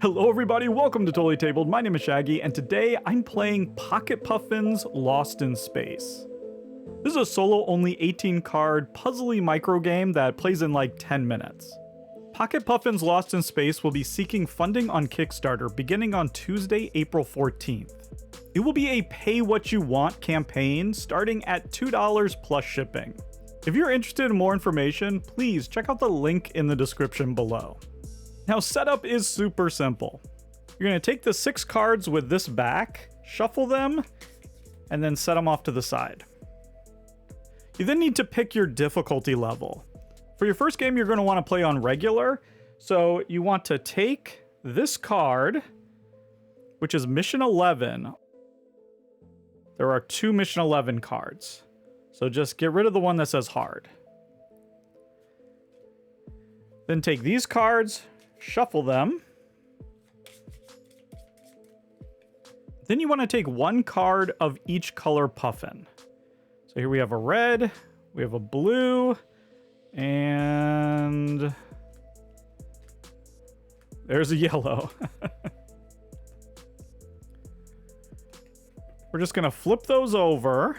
Hello everybody, welcome to Totally Tabled. My name is Shaggy, and today I'm playing Pocket Puffins Lost in Space. This is a solo-only 18-card puzzly micro game that plays in like 10 minutes. Pocket Puffins Lost in Space will be seeking funding on Kickstarter beginning on Tuesday, April 14th. It will be a pay-what-you-want campaign starting at $2 plus shipping. If you're interested in more information, please check out the link in the description below. Now, setup is super simple. You're going to take the 6 cards with this back, shuffle them, and then set them off to the side. You then need to pick your difficulty level. For your first game, you're going to want to play on regular, so you want to take this card, which is Mission 11. There are 2 Mission 11 cards, so just get rid of the one that says hard. Then take these cards, shuffle them. Then you want to take 1 card of each color puffin. So here we have a red, we have a blue, and there's a yellow. We're just going to flip those over.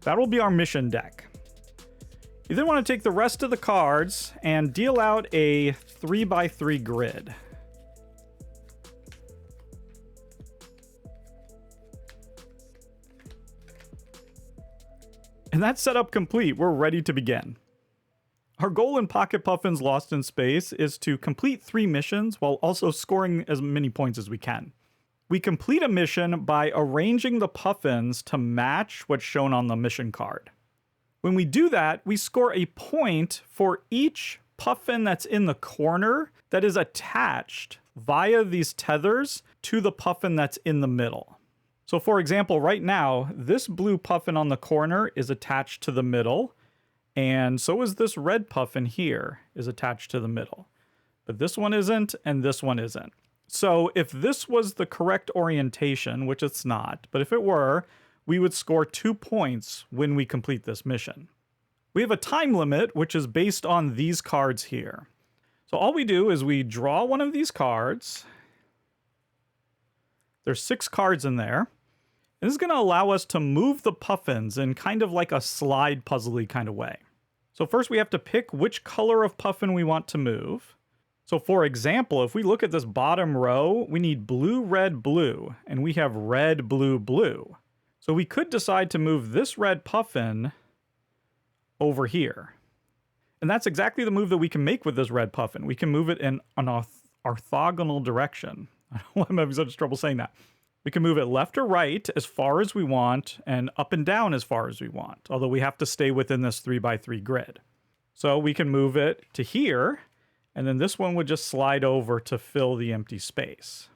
That will be our mission deck. You then want to take the rest of the cards and deal out a 3x3 grid. And that's setup complete. We're ready to begin. Our goal in Pocket Puffins Lost in Space is to complete 3 missions while also scoring as many points as we can. We complete a mission by arranging the puffins to match what's shown on the mission card. When we do that, we score a point for each puffin that's in the corner that is attached via these tethers to the puffin that's in the middle. So for example, right now, this blue puffin on the corner is attached to the middle, and so is this red puffin here is attached to the middle. But this one isn't, and this one isn't. So if this was the correct orientation, which it's not, but if it were, we would score 2 points when we complete this mission. We have a time limit, which is based on these cards here. So all we do is we draw one of these cards. There's 6 cards in there. And this is going to allow us to move the puffins in kind of like a slide puzzly kind of way. So first we have to pick which color of puffin we want to move. So for example, if we look at this bottom row, we need blue, red, blue, and we have red, blue, blue. So we could decide to move this red puffin over here. And that's exactly the move that we can make with this red puffin. We can move it in an orthogonal direction. I don't know why I'm having such trouble saying that. We can move it left or right as far as we want and up and down as far as we want, although we have to stay within this 3x3 grid. So we can move it to here, and then this one would just slide over to fill the empty space.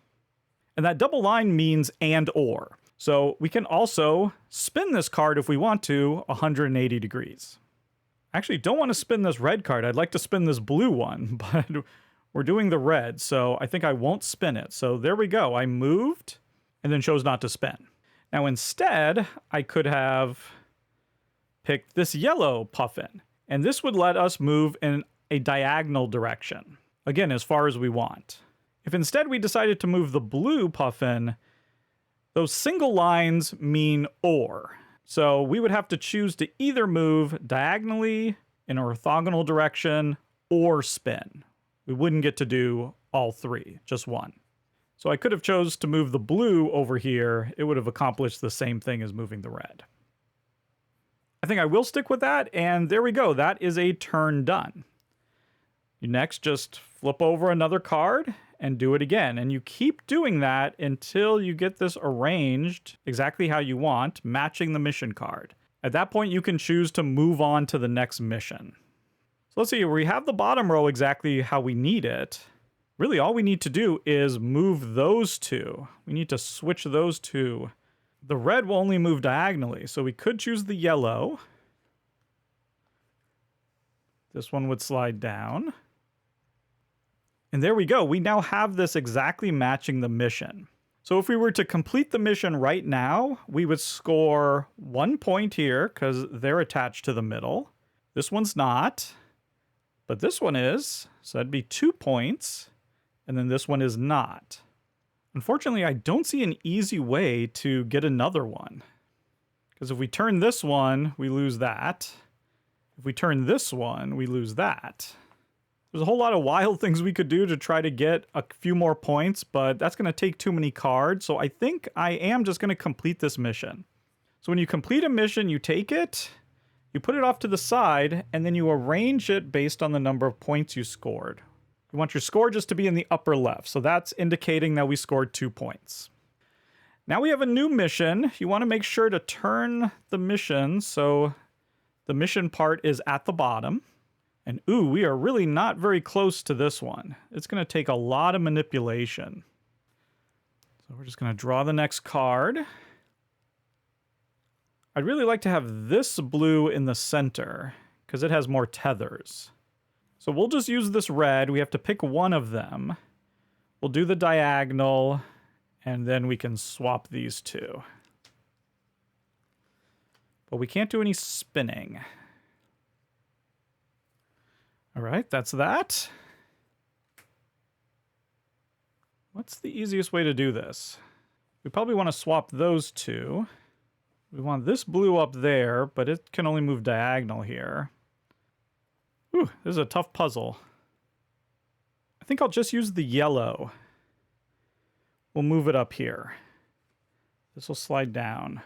And that double line means and or. So we can also spin this card if we want to 180 degrees. I actually don't want to spin this red card. I'd like to spin this blue one, but we're doing the red, so I think I won't spin it. So there we go. I moved and then chose not to spin. Now instead, I could have picked this yellow puffin, and this would let us move in a diagonal direction, again, as far as we want. If instead we decided to move the blue puffin, those single lines mean or. So we would have to choose to either move diagonally in an orthogonal direction or spin. We wouldn't get to do all 3, just one. So I could have chose to move the blue over here. It would have accomplished the same thing as moving the red. I think I will stick with that, and there we go. That is a turn done. You next just flip over another card and do it again. And you keep doing that until you get this arranged exactly how you want, matching the mission card. At that point, you can choose to move on to the next mission. So let's see, we have the bottom row exactly how we need it. Really, all we need to do is move those 2. We need to switch those 2. The red will only move diagonally, so we could choose the yellow. This one would slide down. And there we go. We now have this exactly matching the mission. So if we were to complete the mission right now, we would score 1 point here because they're attached to the middle. This one's not, but this one is. So that'd be 2 points. and then this one is not. Unfortunately, I don't see an easy way to get another one. Because if we turn this one, we lose that. If we turn this one, we lose that. There's a whole lot of wild things we could do to try to get a few more points, but that's going to take too many cards. So I think I am just going to complete this mission. So when you complete a mission, you take it, you put it off to the side, and then you arrange it based on the number of points you scored. You want your score just to be in the upper left. So that's indicating that we scored 2 points. Now we have a new mission. You want to make sure to turn the mission so the mission part is at the bottom. And ooh, we are really not very close to this one. It's going to take a lot of manipulation. So we're just going to draw the next card. I'd really like to have this blue in the center because it has more tethers. So we'll just use this red. We have to pick one of them. We'll do the diagonal, and then we can swap these two. But we can't do any spinning. All right, that's that. What's the easiest way to do this? We probably want to swap those two. We want this blue up there, but it can only move diagonal here. Ooh, this is a tough puzzle. I think I'll just use the yellow. We'll move it up here. This will slide down.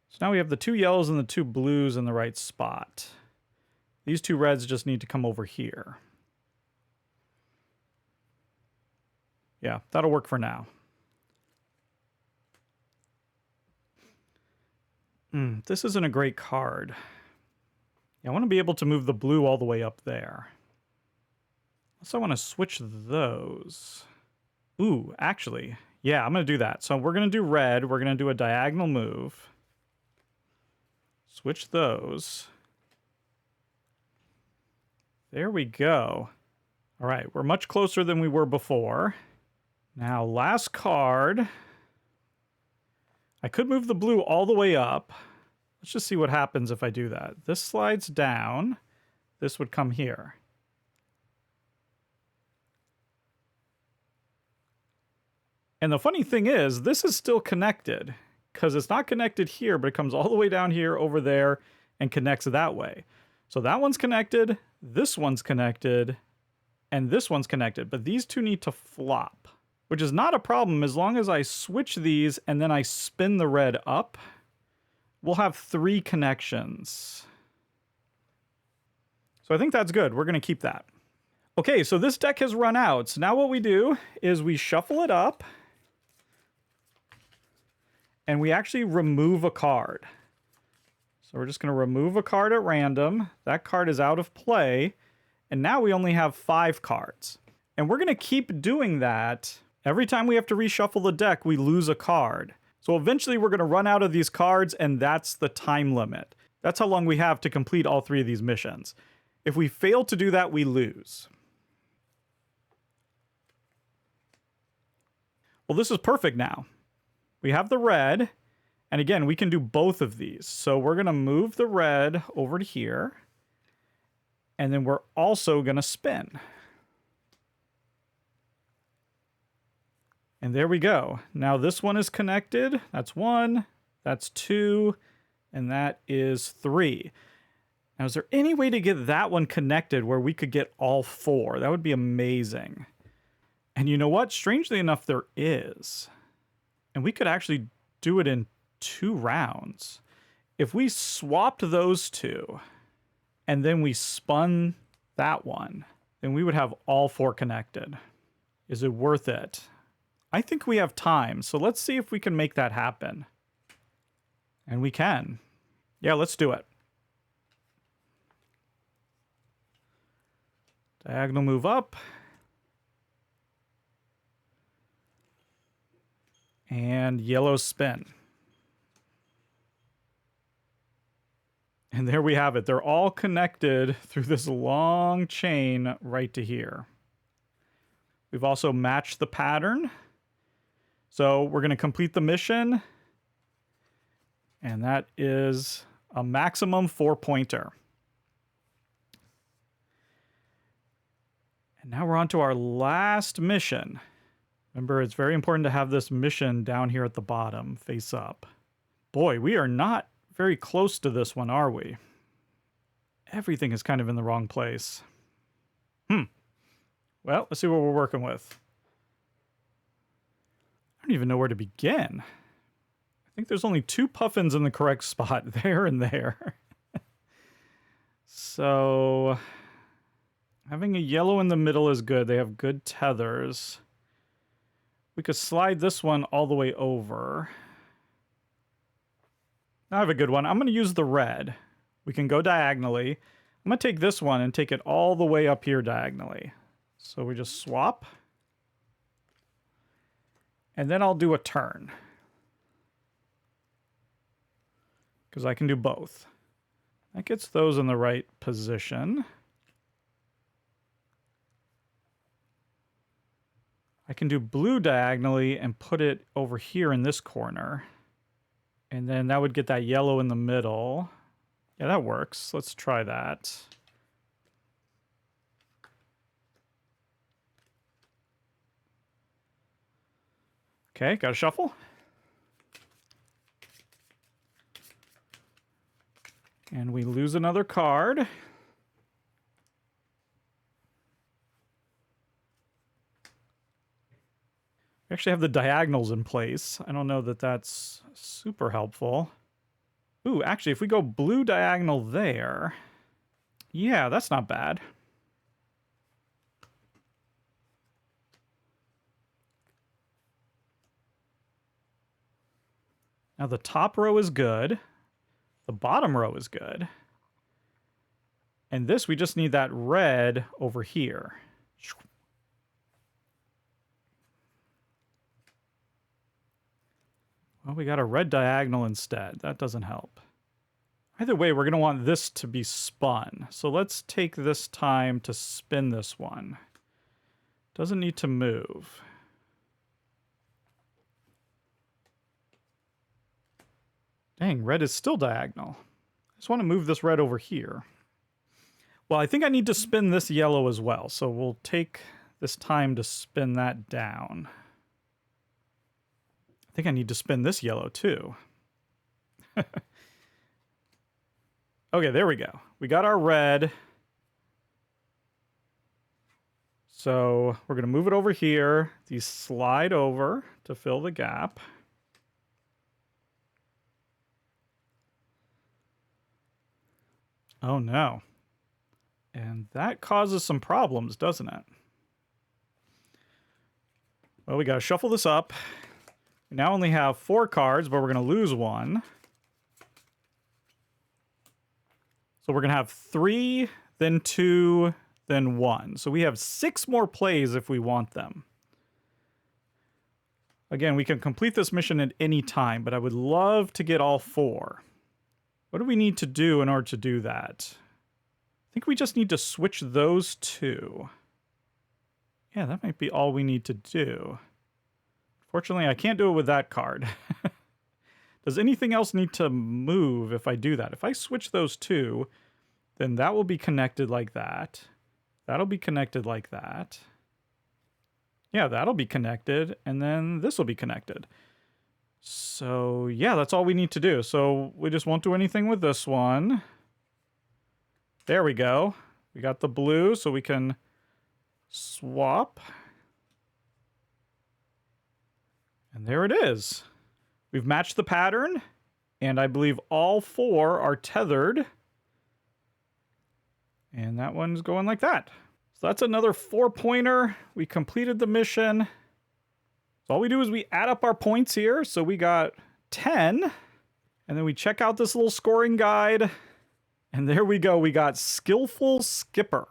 So now we have the 2 yellows and the 2 blues in the right spot. These 2 reds just need to come over here. Yeah, that'll work for now. This isn't a great card. Yeah, I want to be able to move the blue all the way up there. So I want to switch those. Ooh, actually, yeah, I'm going to do that. So we're going to do red. We're going to do a diagonal move. Switch those. There we go. All right, we're much closer than we were before. Now, last card. I could move the blue all the way up. Let's just see what happens if I do that. This slides down. This would come here. And the funny thing is, this is still connected because it's not connected here, but it comes all the way down here, over there, and connects that way. So that one's connected, this one's connected, and this one's connected. But these two need to flop, which is not a problem as long as I switch these and then I spin the red up. We'll have 3 connections. So I think that's good. We're going to keep that. Okay, so this deck has run out. So now what we do is we shuffle it up and we actually remove a card. So we're just going to remove a card at random. That card is out of play. And now we only have 5 cards. And we're going to keep doing that. Every time we have to reshuffle the deck, we lose a card. So eventually we're going to run out of these cards, and that's the time limit. That's how long we have to complete all 3 of these missions. If we fail to do that, we lose. Well, this is perfect now. We have the red, and again, we can do both of these. So we're going to move the red over to here, and then we're also going to spin. And there we go. Now this one is connected. That's 1, that's 2, and that is 3. Now, is there any way to get that one connected where we could get all 4? That would be amazing. And you know what? Strangely enough, there is. And we could actually do it in 2 rounds. If we swapped those 2, and then we spun that one, then we would have all 4 connected. Is it worth it? I think we have time, so let's see if we can make that happen. And we can. Yeah, let's do it. Diagonal move up. And yellow spin. And there we have it. They're all connected through this long chain right to here. We've also matched the pattern. So we're going to complete the mission. And that is a maximum 4-pointer. And now we're on to our last mission. Remember, it's very important to have this mission down here at the bottom, face up. Boy, we are not very close to this one, are we? Everything is kind of in the wrong place. Well, let's see what we're working with. I don't even know where to begin. I think there's only 2 puffins in the correct spot, there and there. So, having a yellow in the middle is good. They have good tethers. We could slide this one all the way over. Now I have a good one. I'm going to use the red. We can go diagonally. I'm going to take this one and take it all the way up here diagonally. So we just swap. And then I'll do a turn. Because I can do both. That gets those in the right position. I can do blue diagonally and put it over here in this corner. And then that would get that yellow in the middle. Yeah, that works. Let's try that. Okay, got to shuffle. And we lose another card. We actually have the diagonals in place. I don't know that that's super helpful. Ooh, actually, if we go blue diagonal there, yeah, that's not bad. Now the top row is good. The bottom row is good. And this, we just need that red over here. Well, we got a red diagonal instead. That doesn't help. Either way, we're going to want this to be spun. So let's take this time to spin this one. Doesn't need to move. Dang, red is still diagonal. I just want to move this red over here. Well, I think I need to spin this yellow as well. So we'll take this time to spin that down. I think I need to spin this yellow too. Okay, there we go. We got our red. So we're going to move it over here. These slide over to fill the gap. Oh no. And that causes some problems, doesn't it? Well, we got to shuffle this up. We now only have 4 cards, but we're going to lose 1. So we're going to have 3, then 2, then 1. So we have 6 more plays if we want them. Again, we can complete this mission at any time, but I would love to get all 4. What do we need to do in order to do that? I think we just need to switch those 2. Yeah, that might be all we need to do. Fortunately, I can't do it with that card. Does anything else need to move if I do that? If I switch those 2, then that will be connected like that. That'll be connected like that. Yeah, that'll be connected, and then this will be connected. So, yeah, that's all we need to do. So we just won't do anything with this one. There we go. We got the blue, so we can swap. And there it is. We've matched the pattern, and I believe all 4 are tethered. And that one's going like that. So that's another 4-pointer. We completed the mission. So all we do is we add up our points here. So we got 10. And then we check out this little scoring guide. And there we go. We got Skillful Skipper.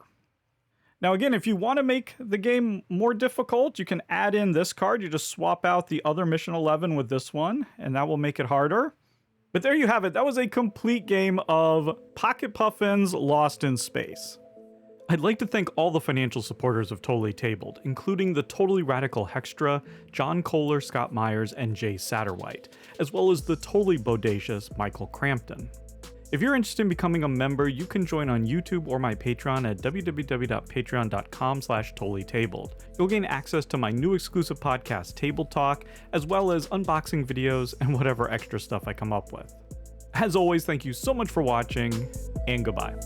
Now again, if you want to make the game more difficult, you can add in this card. You just swap out the other Mission 11 with this one, and that will make it harder. But there you have it. That was a complete game of Pocket Puffins Lost in Space. I'd like to thank all the financial supporters of Totally Tabled, including the Totally Radical Hextra, John Kohler, Scott Myers, and Jay Satterwhite, as well as the Totally Bodacious Michael Crampton. If you're interested in becoming a member, you can join on YouTube or my Patreon at www.patreon.com/totally-tabled. You'll gain access to my new exclusive podcast, Table Talk, as well as unboxing videos and whatever extra stuff I come up with. As always, thank you so much for watching, and goodbye.